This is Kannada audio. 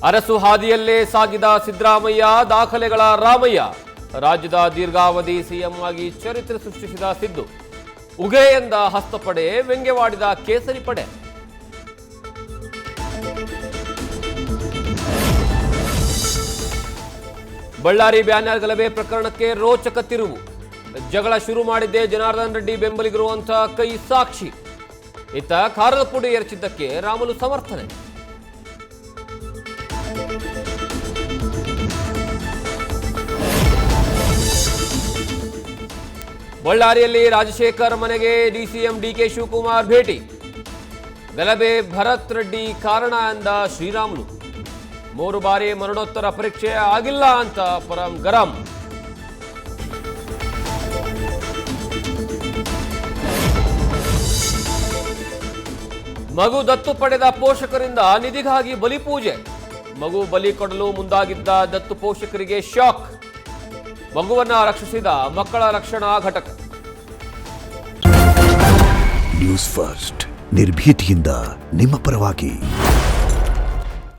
ಅರಸು ಹಾದಿಯಲ್ಲೇ ಸಾಗಿದ ಸಿದ್ದರಾಮಯ್ಯ, ದಾಖಲೆಗಳ ರಾಮಯ್ಯ. ರಾಜ್ಯದ ದೀರ್ಘಾವಧಿ ಸಿಎಂ ಆಗಿ ಚರಿತ್ರೆ ಸೃಷ್ಟಿಸಿದ ಸಿದ್ದು. ಉಗೆ ಎಂದ ಹಸ್ತಪಡೆ, ವ್ಯಂಗ್ಯವಾಡಿದ ಕೇಸರಿ ಪಡೆ. ಬಳ್ಳಾರಿ ಬ್ಯಾನರ್ ಗಲಭೆ ಪ್ರಕರಣಕ್ಕೆ ರೋಚಕ ತಿರುವು. ಜಗಳ ಶುರು ಮಾಡಿದ್ದೇ ಜನಾರ್ದನ್ ರೆಡ್ಡಿ ಬೆಂಬಲಿಗರು ಅಂತ ಕೈ ಸಾಕ್ಷಿ. ಇತ್ತ ಖಾರದ ಪುಡಿ ಎರಚಿದ್ದಕ್ಕೆ ರಾಮುಲು ಸಮರ್ಥನೆ. ಬಳ್ಳಾರಿಯಲ್ಲಿ ರಾಜಶೇಖರ್ ಮನೆಗೆ ಡಿಸಿಎಂ ಡಿಕೆ ಶಿವಕುಮಾರ್ ಭೇಟಿ. ಗಲಭೆ ಭರತ್ ರೆಡ್ಡಿ ಕಾರಣ ಎಂದ ಶ್ರೀರಾಮುಲು. 3 ಬಾರಿ ಮರಣೋತ್ತರ ಪರೀಕ್ಷೆ ಆಗಿಲ್ಲ ಅಂತ ಪರಂ ಗರಂ. ಮಗು ದತ್ತು ಪಡೆದ ಪೋಷಕರಿಂದ ನಿಧಿಗಾಗಿ ಬಲಿಪೂಜೆ. ಮಗು ಬಲಿ ಕೊಡಲು ಮುಂದಾಗಿದ್ದ ದತ್ತು ಪೋಷಕರಿಗೆ ಶಾಕ್. ಮಗುವನ್ನ ರಕ್ಷಿಸಿದ ಮಕ್ಕಳ ರಕ್ಷಣಾ ಘಟಕ. ನ್ಯೂಸ್ ಫಸ್ಟ್, ನಿರ್ಭೀತಿಯಿಂದ ನಿಮ್ಮ ಪರವಾಗಿ.